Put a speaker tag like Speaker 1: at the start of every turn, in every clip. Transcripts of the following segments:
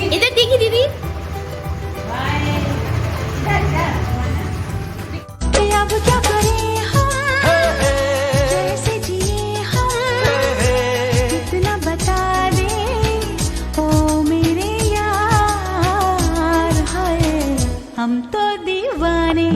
Speaker 1: इधर देखी दीदी।
Speaker 2: अब क्या करें हम, कैसे जिए हम, कितना बता दे ओ मेरे यार, हाय हम तो दीवाने।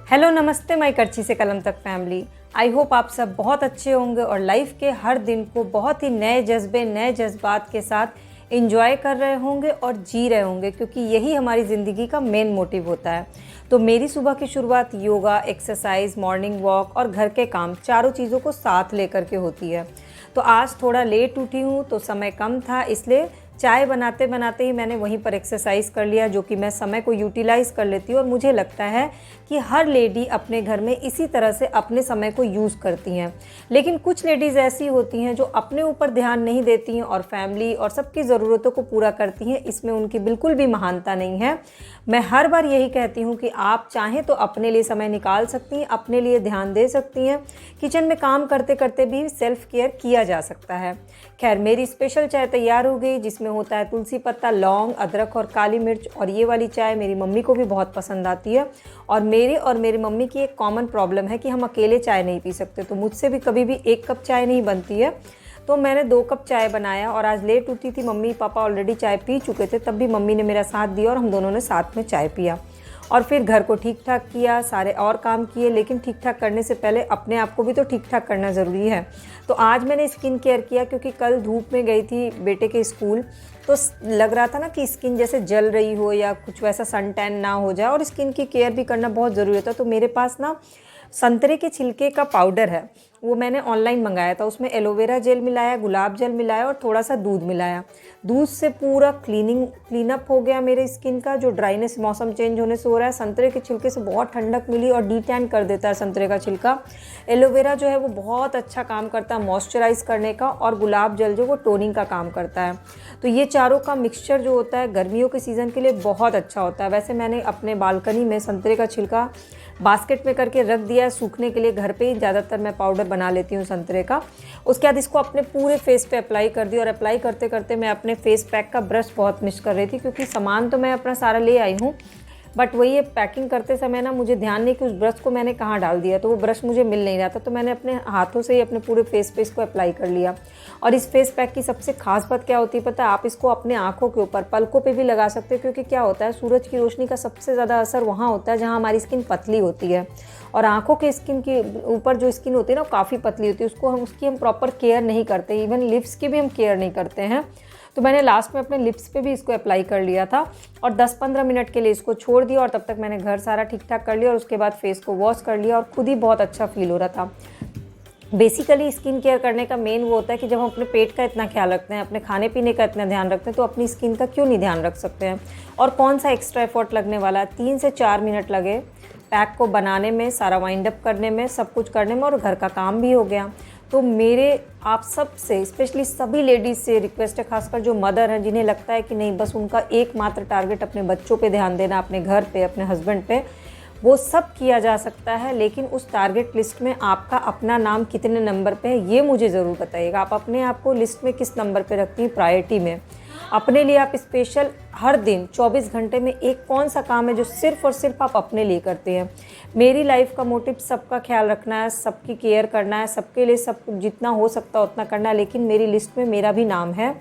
Speaker 3: हेलो नमस्ते, मैं करची से कलम तक फैमिली। आई होप आप सब बहुत अच्छे होंगे और लाइफ के हर दिन को बहुत ही नए जज्बे नए जज्बात के साथ एंजॉय कर रहे होंगे और जी रहे होंगे, क्योंकि यही हमारी ज़िंदगी का मेन मोटिव होता है। तो मेरी सुबह की शुरुआत योगा, एक्सरसाइज, मॉर्निंग वॉक और घर के काम, चारों चीज़ों को साथ लेकर के होती है। तो आज थोड़ा लेट उठी हूँ तो समय कम था, इसलिए चाय बनाते बनाते ही मैंने वहीं पर एक्सरसाइज कर लिया, जो कि मैं समय को यूटिलाइज़ कर लेती हूँ। और मुझे लगता है कि हर लेडी अपने घर में इसी तरह से अपने समय को यूज़ करती हैं। लेकिन कुछ लेडीज़ ऐसी होती हैं जो अपने ऊपर ध्यान नहीं देती हैं और फैमिली और सबकी ज़रूरतों को पूरा करती हैं। इसमें उनकी बिल्कुल भी महानता नहीं है। मैं हर बार यही कहती हूँ कि आप चाहें तो अपने लिए समय निकाल सकती हैं, अपने लिए ध्यान दे सकती हैं। किचन में काम करते करते भी सेल्फ केयर किया जा सकता है। खैर, मेरी स्पेशल चाय तैयार हो गई, जिसमें होता है तुलसी पत्ता, लौंग, अदरक और काली मिर्च। और ये वाली चाय मेरी मम्मी को भी बहुत पसंद आती है। और मेरी मम्मी की एक कॉमन प्रॉब्लम है कि हम अकेले चाय नहीं पी सकते, तो मुझसे भी कभी भी 1 कप चाय नहीं बनती है। तो मैंने 2 कप चाय बनाया और आज लेट उठी थी, मम्मी पापा ऑलरेडी चाय पी चुके थे, तब भी मम्मी ने मेरा साथ दिया और हम दोनों ने साथ में चाय पिया। और फिर घर को ठीक ठाक किया, सारे और काम किए। लेकिन ठीक ठाक करने से पहले अपने आप को भी तो ठीक ठाक करना ज़रूरी है। तो आज मैंने स्किन केयर किया, क्योंकि कल धूप में गई थी बेटे के स्कूल, तो लग रहा था ना कि स्किन जैसे जल रही हो या कुछ वैसा सन टैन ना हो जाए, और स्किन की केयर भी करना बहुत ज़रूरी होता है। तो मेरे पास ना संतरे के छिलके का पाउडर है, वो मैंने ऑनलाइन मंगाया था। उसमें एलोवेरा जेल मिलाया, गुलाब जल मिलाया और थोड़ा सा दूध मिलाया। दूध से पूरा क्लीन अप हो गया मेरे स्किन का, जो ड्राइनेस मौसम चेंज होने से हो रहा है। संतरे के छिलके से बहुत ठंडक मिली और डीटैन कर देता है संतरे का छिलका। एलोवेरा जो है वो बहुत अच्छा काम करता है मॉइस्चराइज करने का, और गुलाब जल जो वो टोनिंग का काम करता है। तो ये चारों का मिक्सचर जो होता है गर्मियों के सीज़न के लिए बहुत अच्छा होता है। वैसे मैंने अपने बालकनी में संतरे का छिलका बास्केट में करके रख दिया है सूखने के लिए। घर पे ही ज़्यादातर मैं पाउडर बना लेती हूँ संतरे का। उसके बाद इसको अपने पूरे फेस पे अप्लाई कर दिया, और अप्लाई करते करते मैं अपने फेस पैक का ब्रश बहुत मिस कर रही थी, क्योंकि सामान तो मैं अपना सारा ले आई हूँ, बट वही है पैकिंग करते समय ना मुझे ध्यान नहीं कि उस ब्रश को मैंने कहाँ डाल दिया, तो वो ब्रश मुझे मिल नहीं रहा था। तो मैंने अपने हाथों से ही अपने पूरे फेस पे इसको अप्लाई कर लिया। और इस फेस पैक की सबसे खास बात क्या होती है पता है? आप इसको अपने आँखों के ऊपर, पलकों पे भी लगा सकते हो, क्योंकि क्या होता है सूरज की रोशनी का सबसे ज़्यादा असर वहाँ होता है जहाँ हमारी स्किन पतली होती है। और आँखों के स्किन के ऊपर जो स्किन होती है ना वो काफ़ी पतली होती है, उसकी हम प्रॉपर केयर नहीं करते। इवन लिप्स की भी हम केयर नहीं करते हैं। तो मैंने लास्ट में अपने लिप्स पे भी इसको अप्लाई कर लिया था और 10-15 मिनट के लिए इसको छोड़ दिया, और तब तक मैंने घर सारा ठीक ठाक कर लिया और उसके बाद फेस को वॉश कर लिया, और खुद ही बहुत अच्छा फील हो रहा था। बेसिकली स्किन केयर करने का मेन वो होता है कि जब हम अपने पेट का इतना ख्याल रखते हैं, अपने खाने पीने का इतना ध्यान रखते हैं, तो अपनी स्किन का क्यों नहीं ध्यान रख सकते हैं। और कौन सा एक्स्ट्रा एफर्ट लगने वाला है। 3 से 4 मिनट लगे पैक को बनाने में, सारा वाइंड अप करने में, सब कुछ करने में, और घर का काम भी हो गया। तो मेरे आप सब से, स्पेशली सभी लेडीज़ से रिक्वेस्ट है, खासकर जो मदर हैं जिन्हें लगता है कि नहीं बस उनका एकमात्र टारगेट अपने बच्चों पे ध्यान देना, अपने घर पे, अपने हस्बैंड पे, वो सब किया जा सकता है। लेकिन उस टारगेट लिस्ट में आपका अपना नाम कितने नंबर पे है ये मुझे ज़रूर बताइएगा। आप अपने आप को लिस्ट में किस नंबर पे रखती हैं, प्रायोरिटी में? अपने लिए आप स्पेशल हर दिन 24 घंटे में एक कौन सा काम है जो सिर्फ़ और सिर्फ आप अपने लिए करते हैं? मेरी लाइफ का मोटिव सबका ख्याल रखना है, सबकी केयर करना है, सबके लिए सब जितना हो सकता है उतना करना है। लेकिन मेरी लिस्ट में मेरा भी नाम है,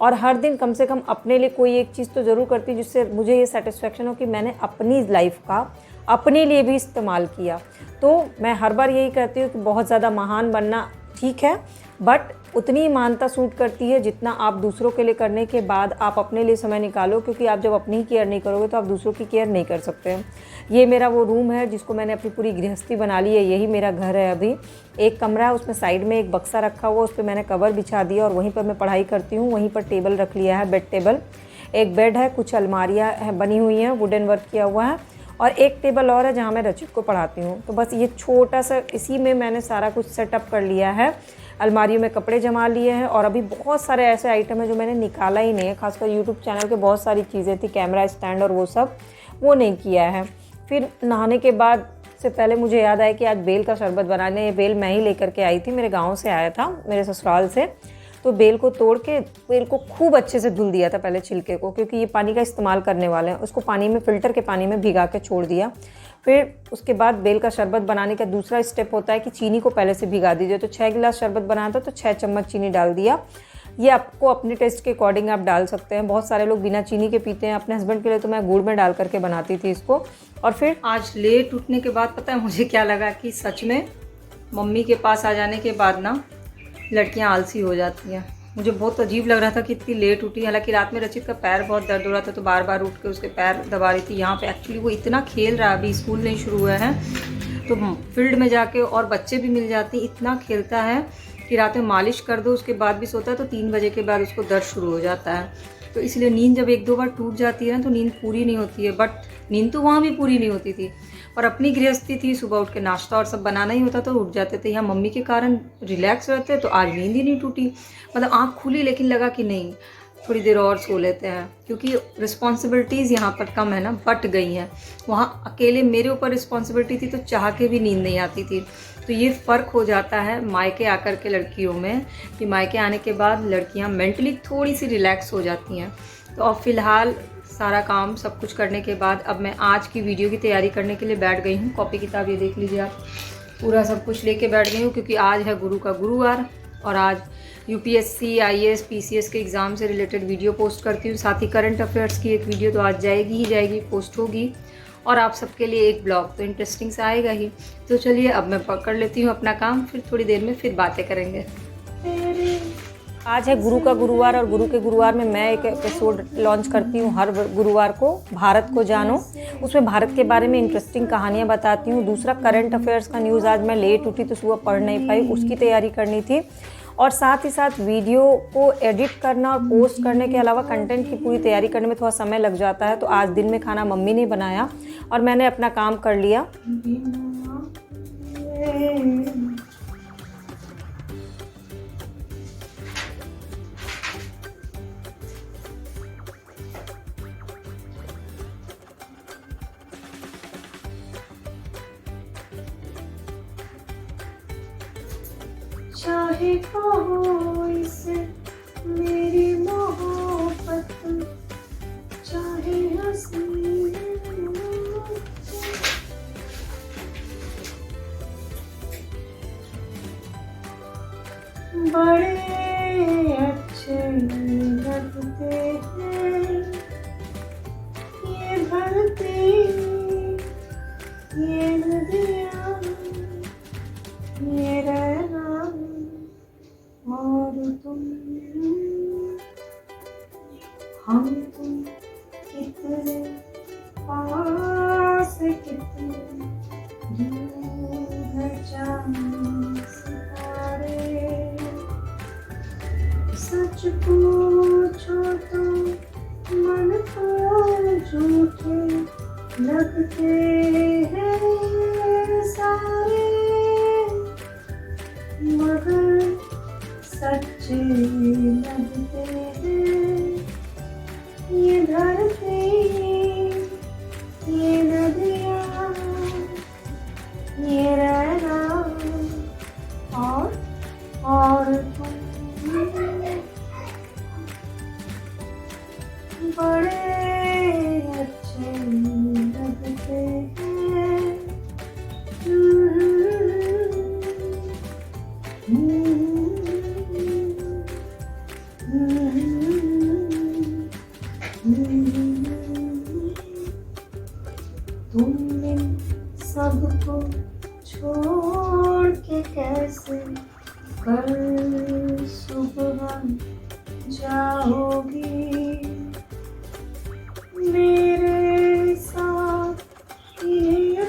Speaker 3: और हर दिन कम से कम अपने लिए कोई एक चीज़ तो ज़रूर करती हूँ जिससे मुझे ये सेटिस्फेक्शन हो कि मैंने अपनी लाइफ का अपने लिए भी इस्तेमाल किया। तो मैं हर बार यही कहती हूँ कि बहुत ज़्यादा महान बनना ठीक है, बट उतनी ही महानता सूट करती है जितना आप दूसरों के लिए करने के बाद आप अपने लिए समय निकालो, क्योंकि आप जब अपनी ही केयर नहीं करोगे तो आप दूसरों की केयर नहीं कर सकते हैं। ये मेरा वो रूम है जिसको मैंने अपनी पूरी गृहस्थी बना ली है, यही मेरा घर है। अभी एक कमरा है, उसमें साइड में एक बक्सा रखा हुआ, उस पर मैंने कवर बिछा दिया और वहीं पर मैं पढ़ाई करती हूँ। वहीं पर टेबल रख लिया है, बेड टेबल, एक बेड है, कुछ अलमारियाँ बनी हुई हैं, वुडन वर्क किया हुआ है, और एक टेबल और है जहाँ मैं रचित को पढ़ाती हूँ। तो बस ये छोटा सा, इसी में मैंने सारा कुछ सेटअप कर लिया है। अलमारियों में कपड़े जमा लिए हैं, और अभी बहुत सारे ऐसे आइटम हैं जो मैंने निकाला ही नहीं है। खासकर यूट्यूब चैनल के बहुत सारी चीज़ें थी, कैमरा स्टैंड और वो सब, वो नहीं किया है। फिर नहाने के बाद उससे पहले मुझे याद आया कि आज बेल का शरबत बनाने, ये बेल मैं ही लेकर के आई थी, मेरे गांव से आया था, मेरे ससुराल से। तो बेल को तोड़ के बेल को खूब अच्छे से धुल दिया था पहले छिलके को, क्योंकि ये पानी का इस्तेमाल करने वाले हैं। उसको पानी में, फ़िल्टर के पानी में भिगा के छोड़ दिया। फिर उसके बाद बेल का शरबत बनाने का दूसरा स्टेप होता है कि चीनी को पहले से भिगा दीजिए। तो 6 गिलास शरबत बनाया था तो 6 चम्मच चीनी डाल दिया। ये आपको अपने टेस्ट के अकॉर्डिंग आप डाल सकते हैं। बहुत सारे लोग बिना चीनी के पीते हैं। अपने हस्बैंड के लिए तो मैं गुड़ में डाल करके बनाती थी इसको। और फिर आज लेट उठने के बाद पता है मुझे क्या लगा कि सच में मम्मी के पास आ जाने के बाद ना लड़कियां आलसी हो जाती हैं। मुझे बहुत अजीब लग रहा था कि इतनी लेट उठी। हालांकि रात में रचित का पैर बहुत दर्द हो रहा था तो बार बार उठ के उसके पैर दबा रही थी। यहाँ पे एक्चुअली वो इतना खेल रहा है, अभी स्कूल नहीं शुरू हुआ है तो फील्ड में जाके और बच्चे भी मिल जाते हैं, इतना खेलता है कि रात में मालिश कर दो उसके बाद भी सोता है तो 3 बजे के बाद उसको दर्द शुरू हो जाता है। तो इसलिए नींद जब 1-2 बार टूट जाती है ना तो नींद पूरी नहीं होती है। बट नींद तो वहाँ भी पूरी नहीं होती थी। और अपनी गृहस्थी थी, सुबह उठ के नाश्ता और सब बनाना ही होता तो उठ जाते थे। यहाँ मम्मी के कारण रिलैक्स रहते तो आज नींद ही नहीं टूटी। मतलब आँख खुली लेकिन लगा कि नहीं थोड़ी देर और सो लेते हैं, क्योंकि रिस्पॉन्सिबिलिटीज़ यहाँ पर कम है ना, बट गई हैं। वहाँ अकेले मेरे ऊपर रिस्पॉन्सिबिलिटी थी तो चाह के भी नींद नहीं आती थी। तो ये फ़र्क हो जाता है मायके आकर के लड़कियों में, कि मायके आने के बाद लड़कियाँ मेंटली थोड़ी सी रिलैक्स हो जाती हैं। तो अब फ़िलहाल सारा काम सब कुछ करने के बाद अब मैं आज की वीडियो की तैयारी करने के लिए बैठ गई हूँ। कॉपी किताब ये देख लीजिए आप, पूरा सब कुछ लेके बैठ गई हूँ, क्योंकि आज है गुरु का गुरुवार और आज UPSC, IAS, PCS के एग्ज़ाम से रिलेटेड वीडियो पोस्ट करती हूँ। साथ ही करंट अफेयर्स की एक वीडियो तो आज जाएगी ही जाएगी, पोस्ट होगी। और आप सबके लिए एक ब्लॉग तो इंटरेस्टिंग सा आएगा ही। तो चलिए अब मैं पकड़ लेती हूँ अपना काम, फिर थोड़ी देर में फिर बातें करेंगे। आज है गुरु का गुरुवार और गुरु के गुरुवार में मैं एक एपिसोड लॉन्च करती हूँ हर गुरुवार को, भारत को जानो। उसमें भारत के बारे में इंटरेस्टिंग कहानियाँ बताती हूँ। दूसरा करंट अफेयर्स का न्यूज़, आज मैं लेट उठी तो सुबह पढ़ नहीं पाई, उसकी तैयारी करनी थी। और साथ ही साथ वीडियो को एडिट करना और पोस्ट करने के अलावा कंटेंट की पूरी तैयारी करने में थोड़ा समय लग जाता है। तो आज दिन में खाना मम्मी ने बनाया और मैंने अपना काम कर लिया।
Speaker 2: चाहे कहो इसे मेरी मोहब्बत, चाहे हंसी बड़े अच्छे लगते हैं ये धरती, ये नदियाँ, ये रहना और तुम, हम तुम कितने पास कितने दूर है चांद सितारे। सच पूछो तो मन को झूठे लगते हैं सारे, मगर सच्चे लगते हैं ये धरती, ये नदियाँ, ये रहना और तुम बड़े अच्छे लगते हैं। तुमने सबको छोड़ के कैसे कल सुबह जाओगी, मेरे साथ ये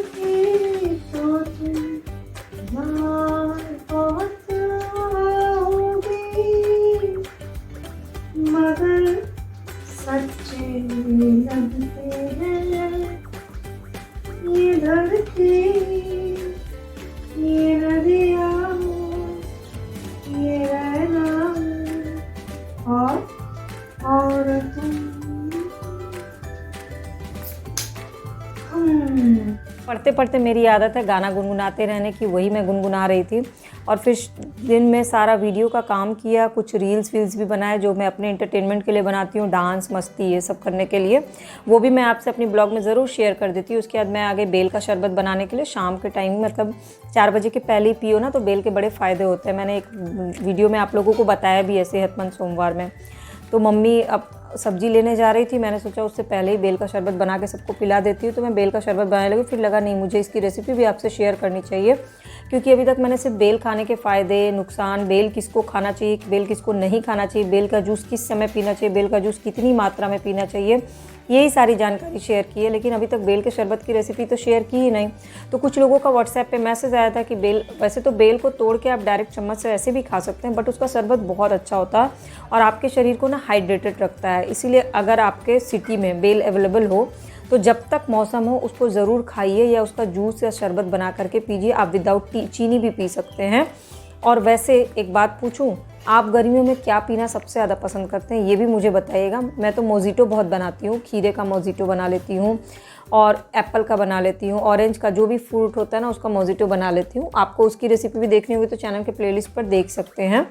Speaker 2: तो तुम यार बहुत आओगी, मगर सच्चे लगते हैं ये धरती, ये नदियाँ, ये रहना और
Speaker 3: पढ़ते पढ़ते मेरी आदत है गाना गुनगुनाते रहने की, वही मैं गुनगुना रही थी। और फिर दिन में सारा वीडियो का काम किया, कुछ रील्स भी बनाए जो मैं अपने एंटरटेनमेंट के लिए बनाती हूँ, डांस मस्ती ये सब करने के लिए, वो भी मैं आपसे अपनी ब्लॉग में ज़रूर शेयर कर देती हूँ। उसके बाद मैं आगे बेल का शरबत बनाने के लिए शाम के टाइम, मतलब 4 बजे के पहले ही पियो ना तो बेल के बड़े फ़ायदे होते हैं। मैंने एक वीडियो में आप लोगों को बताया भी है सेहतमंद सोमवार में। तो मम्मी अब सब्जी लेने जा रही थी, मैंने सोचा उससे पहले ही बेल का शरबत बना के सबको पिला देती हूँ, तो मैं बेल का शरबत बनाने लगी। फिर लगा नहीं, मुझे इसकी रेसिपी भी आपसे शेयर करनी चाहिए, क्योंकि अभी तक मैंने सिर्फ बेल खाने के फ़ायदे, नुकसान, बेल किसको खाना चाहिए, बेल किसको नहीं खाना चाहिए, बेल का जूस किस समय पीना चाहिए, बेल का जूस कितनी मात्रा में पीना चाहिए, यही सारी जानकारी शेयर की है। लेकिन अभी तक बेल के शरबत की रेसिपी तो शेयर की ही नहीं। तो कुछ लोगों का व्हाट्सएप पे मैसेज आया था कि बेल, वैसे तो बेल को तोड़ के आप डायरेक्ट चम्मच से ऐसे भी खा सकते हैं, बट उसका शरबत बहुत अच्छा होता है और आपके शरीर को ना हाइड्रेटेड रखता है। इसीलिए अगर आपके सिटी में बेल अवेलेबल हो तो जब तक मौसम हो उसको ज़रूर खाइए, या उसका जूस या शरबत बना करके पीजिए। आप विदाउट चीनी भी पी सकते हैं। और वैसे एक बात पूछूं, आप गर्मियों में क्या पीना सबसे ज़्यादा पसंद करते हैं, ये भी मुझे बताइएगा। मैं तो मोजिटो बहुत बनाती हूँ, खीरे का मोजिटो बना लेती हूँ और एप्पल का बना लेती हूँ, ऑरेंज का, जो भी फ्रूट होता है ना उसका मोजिटो बना लेती हूँ। आपको उसकी रेसिपी भी देखनी होगी तो चैनल के प्लेलिस्ट पर देख सकते हैं।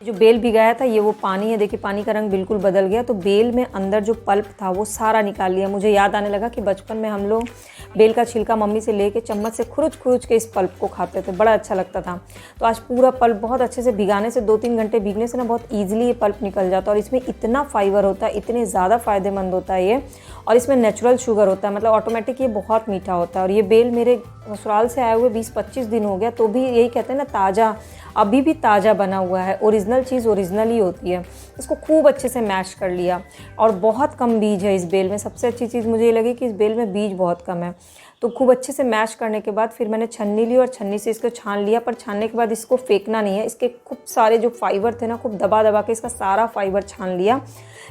Speaker 3: जो बेल भिगाया था ये वो पानी है, देखिए पानी का रंग बिल्कुल बदल गया। तो बेल में अंदर जो पल्प था वो सारा निकाल लिया। मुझे याद आने लगा कि बचपन में हम लोग बेल का छिलका मम्मी से लेके चम्मच से खुरुच के इस पल्प को खाते थे, बड़ा अच्छा लगता था। तो आज पूरा पल्प बहुत अच्छे से भिगाने से 2-3 घंटे भीगने से ना बहुत ईजिली ये पल्प निकल जाता है। और इसमें इतना फाइबर होता है, इतने ज़्यादा फ़ायदेमंद होता है ये, और इसमें नेचुरल शुगर होता है, मतलब ऑटोमेटिक ये बहुत मीठा होता है। और ये बेल मेरे ससुराल से आए हुए 20-25 दिन हो गया, तो भी यही कहते हैं ना ताज़ा, अभी भी ताज़ा बना हुआ है। ओरिजिनल चीज़ ओरिजिनल ही होती है। इसको खूब अच्छे से मैश कर लिया और बहुत कम बीज है इस बेल में। सबसे अच्छी चीज़ मुझे ये लगी कि इस बेल में बीज बहुत कम है। तो खूब अच्छे से मैश करने के बाद फिर मैंने छन्नी ली और छन्नी से इसको छान लिया। पर छानने के बाद इसको फेंकना नहीं है, इसके खूब सारे जो फाइबर थे ना, खूब दबा के इसका सारा फाइबर छान लिया,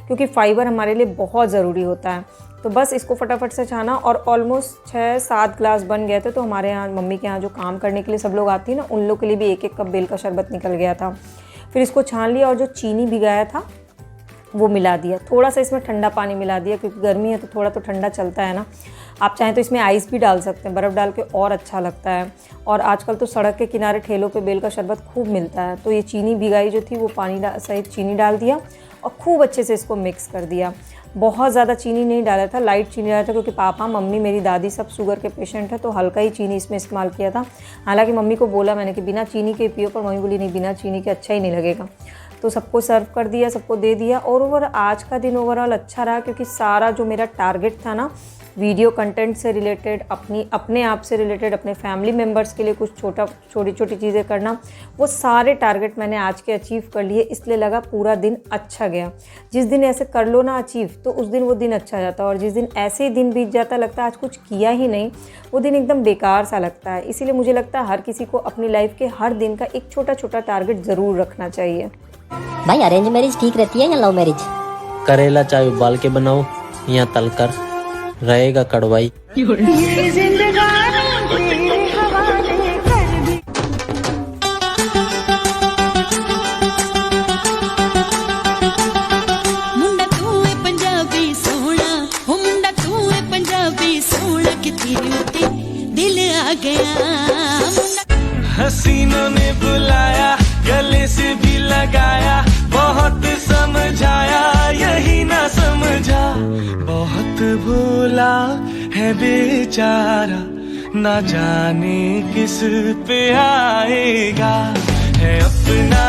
Speaker 3: क्योंकि फाइबर हमारे लिए बहुत ज़रूरी होता है। तो बस इसको फटाफट से छाना और ऑलमोस्ट 6-7 ग्लास बन गए थे। तो हमारे यहाँ मम्मी के यहाँ जो काम करने के लिए सब लोग आती है ना, उन लोग के लिए भी 1-1 कप बेल का शरबत निकल गया था। फिर इसको छान लिया और जो चीनी भिगाया था वो मिला दिया। थोड़ा सा इसमें ठंडा पानी मिला दिया, क्योंकि गर्मी है तो थोड़ा तो ठंडा चलता है ना। आप चाहें तो इसमें आइस भी डाल सकते हैं, बर्फ़ डाल के और अच्छा लगता है। और आजकल तो सड़क के किनारे ठेलों पे बेल का शरबत खूब मिलता है। तो ये चीनी भिगाई जो थी वो पानी सहित चीनी डाल दिया और खूब अच्छे से इसको मिक्स कर दिया। बहुत ज़्यादा चीनी नहीं डाला था, लाइट चीनी डाला था, क्योंकि पापा, मम्मी, मेरी दादी सब शुगर के पेशेंट है, तो हल्का ही चीनी इसमें इस्तेमाल किया था। हालांकि मम्मी को बोला मैंने कि बिना चीनी के पियो, पर मम्मी बोली नहीं, बिना चीनी के अच्छा ही नहीं लगेगा। तो सबको सर्व कर दिया, सबको दे दिया। और आज का दिन ओवरऑल अच्छा रहा, क्योंकि सारा जो मेरा टारगेट था ना, वीडियो कंटेंट से रिलेटेड, अपने आप से रिलेटेड, अपने फैमिली मेम्बर्स के लिए कुछ छोटी छोटी चीज़ें करना, वो सारे टारगेट मैंने आज के अचीव कर लिए। इसलिए लगा पूरा दिन अच्छा गया। जिस दिन ऐसे कर लो ना अचीव, तो उस दिन वो दिन अच्छा जाता है। और जिस दिन ऐसे ही दिन बीत जाता, लगता है आज कुछ किया ही नहीं, वो दिन एकदम बेकार सा लगता है। इसीलिए मुझे लगता है हर किसी को अपनी लाइफ के हर दिन का एक छोटा टारगेट ज़रूर रखना चाहिए।
Speaker 1: भाई अरेंज मैरिज ठीक रहती है या लव मैरिज?
Speaker 4: करेला चाहे उबाल के बनाओ या तलकर, रहेगा कड़वाई।
Speaker 5: मुंडा तू है पंजाबी सोना, हो मुंडा तू है पंजाबी सोना, कि तेरे उत्ते दिल आ गया।
Speaker 6: हसीनों ने बुलाया, गले से भी लगाया, बहुत समझाया यही ना समझा, बहुत भूला है बेचारा, ना जाने किस पे आएगा, है अपना